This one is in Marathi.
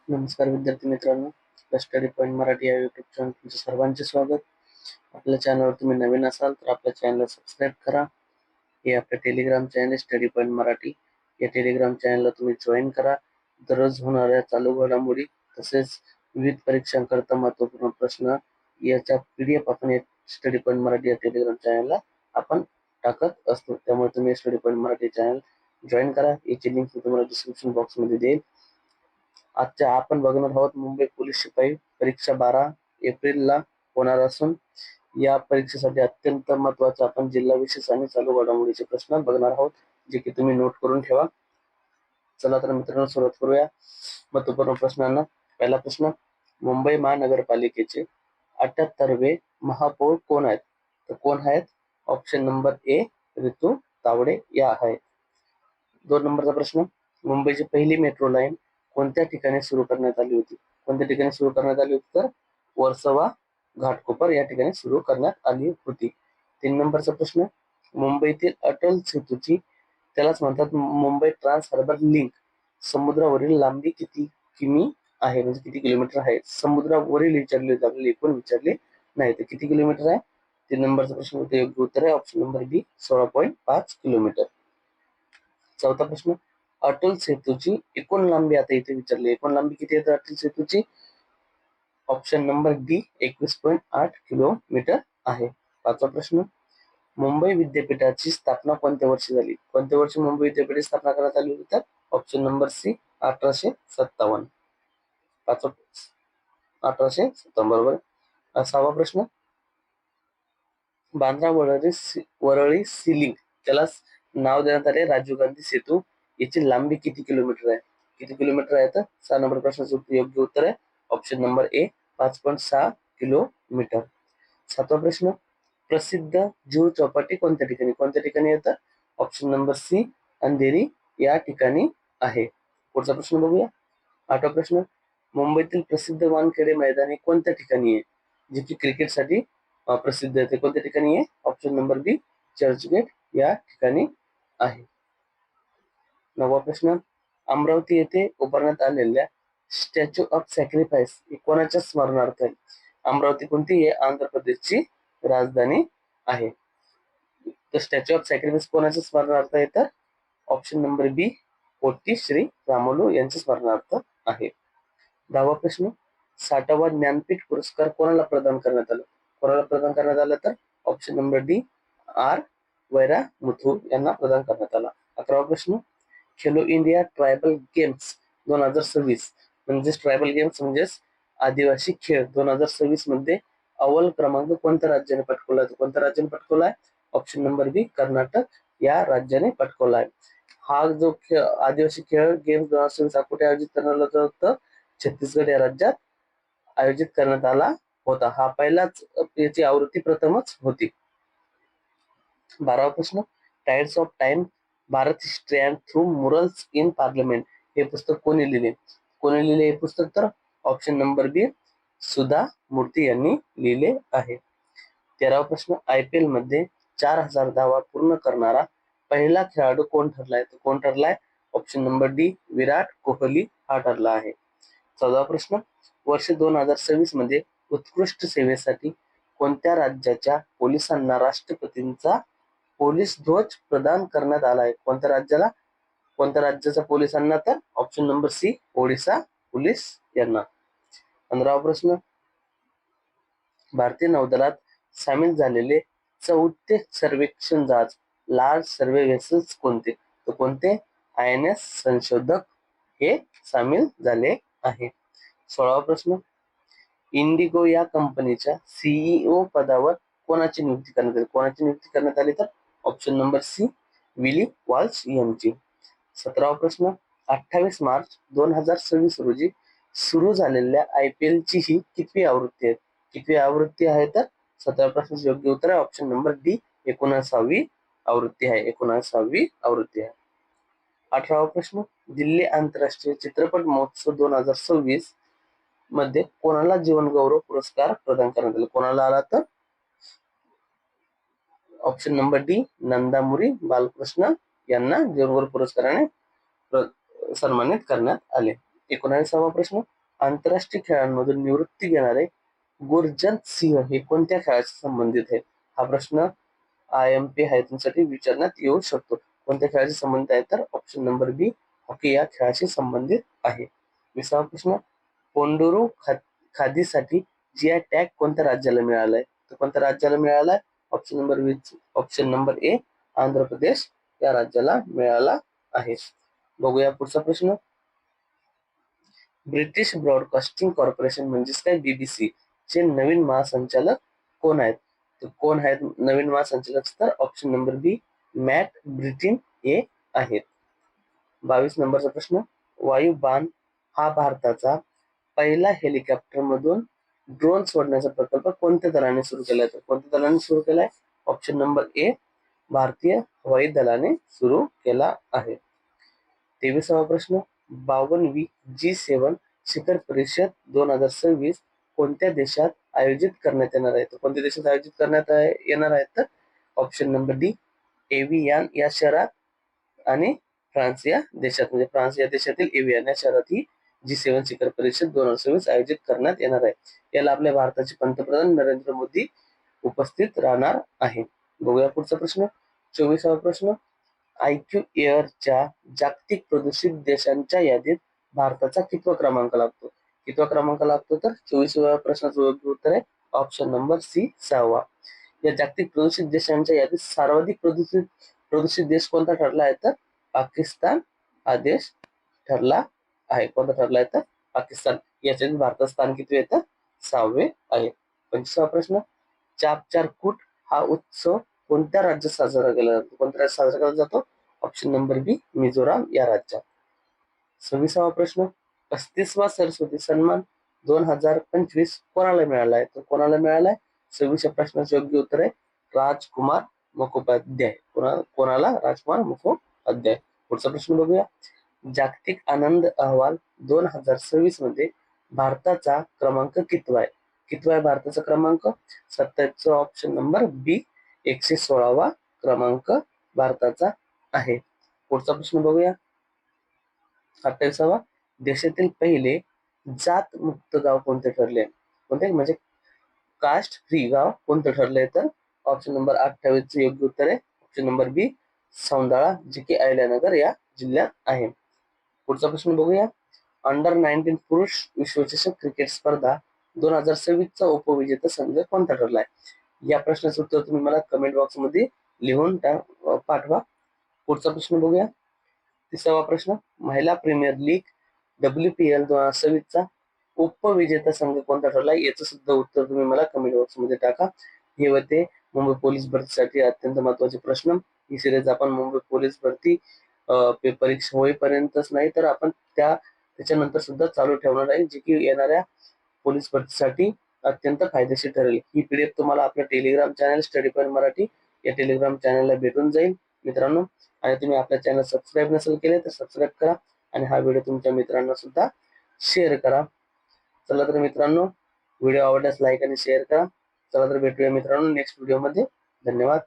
नमस्कार विद्यार्थी मित्रांनो, स्टडी पॉइंट मराठी या युट्यूब चॅनल तुमचं सर्वांचे स्वागत. आपल्या चॅनलवर तुम्ही नवीन असाल तर आपल्या चॅनलला सबस्क्राईब करा. हे आपलं Telegram channel study point Marathi. या टेलिग्राम चॅनलला तुम्ही जॉईन करा. दररोज होणाऱ्या चालू घडामोडी तसेच विविध परीक्षांकरता महत्त्वपूर्ण प्रश्न याच्या PDF आपण स्टडी पॉइंट मराठी या टेलिग्राम चॅनलला आपण टाकत असतो. त्यामुळे तुम्ही study point Marathi channel join करा. याची लिंक मी तुम्हाला डिस्क्रिप्शन बॉक्समध्ये देईल. आजच्या आपण बघणार आहोत मुंबई पोलीस शिपाई परीक्षा 12 एप्रिलला होणार असून या परीक्षेसाठी अत्यंत महत्त्वाचे आपण जिल्हा विशेष आणि चालू घडामोडीचे प्रश्न बघणार आहोत, जे की तुम्ही नोट करून ठेवा. चला तर मित्रांनो सुरुवात करूया महत्त्वपूर्ण प्रश्नांना. पहिला प्रश्न, मुंबई महानगरपालिकेचे 78वे महापौर कोण आहेत? तर कोण आहेत? ऑप्शन नंबर ए ऋतू तावडे या आहेत. 2 नंबरचा प्रश्न, मुंबईची पहिली मेट्रो लाईन कोणत्या ठिकाणी सुरू करण्यात आली होती? कोणत्या ठिकाणी सुरू करण्यात आली होती? तर वर्सोवा घाटकोपर या ठिकाणी सुरू करण्यात आली होती. 3 नंबरचा प्रश्न, मुंबईतील अटल सेतूची त्यालाच म्हणतात मुंबई ट्रान्स हार्बर लिंक समुद्रावरील लांबी किती किमी आहे, म्हणजे किती किलोमीटर आहे? समुद्रावरील विचारले होते, आपल्याला एकूण विचारले नाही. तर किती किलोमीटर आहे? 3 नंबरचा प्रश्न योग्य उत्तर आहे ऑप्शन नंबर बी 16.5 किलोमीटर. चौथा प्रश्न, अटल सेतूची एकूण लांबी आता इथे विचारली, एकूण लांबी किती आहे अटल सेतूची? ऑप्शन नंबर डी 21.8 किलोमीटर आहे. पाचवा प्रश्न, मुंबई विद्यापीठाची स्थापना कोणत्या वर्षी झाली? कोणत्या वर्षी मुंबई विद्यापीठाची स्थापना करण्यात आली होती? तर ऑप्शन नंबर सी 1857. 1857 बरोबर. सहावा प्रश्न, बांद्रा वरळी सीलिंग त्याला नाव देण्यात आले राजीव गांधी सेतू. याची लांबी किती किलोमीटर आहे? किती किलोमीटर आहे? तर 6 नंबर प्रश्नाचं योग्य उत्तर आहे ऑप्शन नंबर ए 5.6 किलोमीटर. सातवा प्रश्न, प्रसिद्ध जुहू चौपाटी कोणत्या ठिकाणी येतं? ऑप्शन नंबर सी अंधेरी या ठिकाणी आहे. पुढचा प्रश्न बघूया. आठवा प्रश्न, मुंबईतील प्रसिद्ध वानखेडे मैदान हे कोणत्या ठिकाणी आहे, जे की क्रिकेटसाठी प्रसिद्ध आहे? ते कोणत्या ठिकाणी आहे? ऑप्शन नंबर बी चर्चगेट या ठिकाणी आहे. नववा प्रश्न, अमरावती येथे उभारण्यात आलेल्या स्टॅच्यू ऑफ सॅक्रिफाईस कोणाच्या स्मरणार्थ आहे? अमरावती कोणती आहे? आंध्र प्रदेशची राजधानी आहे. तर स्टॅच्यू ऑफ सॅक्रिफाईस कोणाच्या स्मरणार्थ आहे? तर ऑप्शन नंबर बी पोट्टी श्री रामुलू यांच्या स्मरणार्थ आहे. 10वा प्रश्न, 60वा ज्ञानपीठ पुरस्कार कोणाला प्रदान करण्यात आला? कोणाला प्रदान करण्यात आला? तर ऑप्शन नंबर डी आर वैरामुथू यांना प्रदान करण्यात आला. 11वा प्रश्न, खेलो इंडिया ट्रायबल गेम्स 2026 म्हणजेच ट्रायबल गेम्स म्हणजेच आदिवासी खेळ 2026 मध्ये अव्वल क्रमांक कोणत्या राज्याने पटकावला? कोणत्या राज्याने पटकावला आहे? ऑप्शन नंबर बी कर्नाटक या राज्याने पटकावला आहे. हा जो आदिवासी खेळ गेम्स 2026 कुठे आयोजित करण्यात आला होता? छत्तीसगड या राज्यात आयोजित करण्यात आला होता. हा पहिलाच याची आवृत्ती प्रथमच होती. 12वा प्रश्न, tides of time Bharat history and through murals in Parliament हे पुस्तक कोणी लिहिले? हे पुस्तक? तर ऑप्शन नंबर बी सुधा मूर्ती यांनी लिहिले आहे. 13वा प्रश्न, IPL मध्ये 4000 धावा पूर्ण करणारा पहिला खेळाडू कोण ठरलाय? तर कोण ठरलाय? Option number D Virat Kohli हा ठरला आहे. 14वा प्रश्न, वर्ष 2026 मध्ये उत्कृष्ट सेवेसाठी कोणत्या राज्याच्या पोलिसांना राष्ट्रपतींचा पोलीस ध्वज प्रदान करण्यात आला आहे? कोणत्या राज्याला? कोणत्या राज्याच्या पोलिसांना? तर option number C Odisha police यांना. 15वा प्रश्न, भारतीय नौदलात सामील झालेले 4थे सर्वेक्षण जहाज लार्ज सर्वे व्हेसल्स कोणते? तर कोणते? INS संशोधक हे सामील झाले आहे. 16वा प्रश्न, इंडिगो या कंपनीच्या CEO पदावर कोणाची नियुक्ती करण्यात आली? कोणाची नियुक्ती करण्यात आली? तर ऑप्शन नंबर सी विली वॉल्श यांची. 17वा प्रश्न, 28 मार्च 2026 रोजी सुरू झालेल्या IPL ची ही कितवी आवृत्ती आहे? कितवी आवृत्ती आहे? तर 17व्या प्रश्नाचे योग्य उत्तर आहे ऑप्शन नंबर डी 79वी आवृत्ती आहे. 79वी आवृत्ती आहे. 18वा प्रश्न, दिल्ली आंतरराष्ट्रीय चित्रपट महोत्सव 2026 मध्ये कोणाला जीवन गौरव पुरस्कार प्रदान करण्यात आला? कोणाला आला? तर option number D Nandamuri Balkrishna यांना जीवन गौरव पुरस्काराने सन्मानित करण्यात आले. 19वा प्रश्न, आंतरराष्ट्रीय खेळांमधून निवृत्ती घेणारे गुरजंत सिंह हे कोणत्या खेळाशी संबंधित आहे? हा प्रश्न IMP आहे तुमच्यासाठी विचारण्यात येऊ शकतो. कोणत्या खेळाशी संबंधित आहे? तर ऑप्शन नंबर बी हॉकी या खेळाशी संबंधित आहे. 20वा प्रश्न, पोंडुरू खादीसाठी GI टॅग कोणत्या राज्याला मिळालाय? तर कोणत्या राज्याला मिळालाय? Option number A Andhra Pradesh या राज्याला मिळाला आहे. बघूया पुढचा प्रश्न, ब्रिटिश ब्रॉडकास्टिंग कॉर्पोरेशन म्हणजेच काय BBC चे नवीन महासंचालक कोण आहेत? तर कोण आहेत नवीन महासंचालक? तर ऑप्शन नंबर बी मॅट ब्रिटिन हे आहेत. 22 नंबरचा प्रश्न, वायुबाण हा भारताचा पहिला हेलिकॉप्टर मधून ड्रोन सोडण्याचा प्रकल्प कोणत्या दलाने सुरू केलाय? तर कोणत्या दलाने सुरू केलाय? ऑप्शन नंबर ए भारतीय हवाई दलाने सुरू केला आहे. 23वा प्रश्न, 52वी G7 शिखर परिषद 2026 कोणत्या देशात आयोजित करण्यात येणार आहे? तर कोणत्या देशात आयोजित करण्यात येणार आहे? तर ऑप्शन नंबर डी एव्हियान या शहरात आणि फ्रान्स या देशात, म्हणजे फ्रान्स या देशातील एव्हियान या शहरात ही G7 शिखर परिषद 2026 आयोजित करण्यात येणार आहे. याला आपल्या भारताचे पंतप्रधान नरेंद्र मोदी उपस्थित राहणार आहे. बघूया पुढचा प्रश्न, 24वा प्रश्न, IQ एअरच्या जागतिक प्रदूषित देशांच्या यादीत भारताचा कितवा क्रमांक लागतो? कितवा क्रमांक लागतो? तर 24व्या प्रश्नाचं योग्य उत्तर आहे ऑप्शन नंबर सी 6वा. या जागतिक प्रदूषित देशांच्या यादीत सर्वाधिक प्रदूषित देश कोणता ठरला आहे? तर पाकिस्तान हा देश ठरला आहे. कोणता ठरला आहे? तर पाकिस्तान. याच्यात भारताचं स्थान किती येतं? 6वे आहे. 25वा प्रश्न, चापचारकूट हा उत्सव कोणत्या राज्यात साजरा केला जातो? कोणत्या राज्यात साजरा केला जातो? ऑप्शन नंबर बी मिझोराम या राज्यात. 26वा प्रश्न, 35वा सरस्वती सन्मान 2025 कोणाला मिळाला आहे? तर कोणाला मिळालाय? 26व्या प्रश्नाचे योग्य उत्तर आहे राजकुमार मुखोपाध्याय. कोणाला? राजकुमार मुखोपाध्याय. पुढचा प्रश्न बघूया, जागतिक आनंद अहवाल 2026 मध्ये भारताचा क्रमांक कितवा आहे? कितवा आहे भारताचा क्रमांक? 27चा ऑप्शन नंबर बी 116वा क्रमांक भारताचा आहे. पुढचा प्रश्न बघूया, 28वा, देशातील पहिले जात मुक्त गाव कोणते ठरले? कोणते म्हणजे कास्ट फ्री गाव कोणतं ठरलंय? तर ऑप्शन नंबर 28चे योग्य उत्तर आहे ऑप्शन नंबर बी सौंदाळा, जे की अहिल्यानगर या जिल्ह्यात आहे. पुढचा प्रश्न बघूया, अंडर 19 पुरुष विश्वचषक क्रिकेट स्पर्धा 2026चा उपविजेता संघ कोणता ठरलाय? या प्रश्नाचं उत्तर तुम्ही मला कमेंट बॉक्स मध्ये लिहून पाठवा. पुढचा प्रश्न बघूया, 30वा प्रश्न, महिला प्रीमियर लीग WPL 2026चा उपविजेता संघ कोणता ठरलाय? याचं सुद्धा उत्तर तुम्ही मला कमेंट बॉक्स मध्ये टाका. हे होते मुंबई पोलीस भरतीसाठी अत्यंत महत्वाचे प्रश्न. ही सिरीज आपण मुंबई पोलीस भरती परीक्षा होईपर्यंतच नाही तर आपण त्याच्यानंतर सुद्धा चालू ठेवणार आहे, जे की येणाऱ्या पोलीस भरतीसाठी अत्यंत फायदेशीर ठरेल. ही PDF तुम्हाला आपल्या Telegram channel study point Marathi या टेलिग्राम चॅनलला भेटून जाईल मित्रांनो. आणि तुम्ही आपल्या चॅनल सबस्क्राईब नसेल केले तर सबस्क्राईब करा आणि हा व्हिडिओ तुमच्या मित्रांना सुद्धा शेअर करा. चला तर मित्रांनो, व्हिडिओ आवडल्यास लाईक आणि शेअर करा. चला तर भेटूया मित्रांनो नेक्स्ट व्हिडिओ मध्ये. धन्यवाद.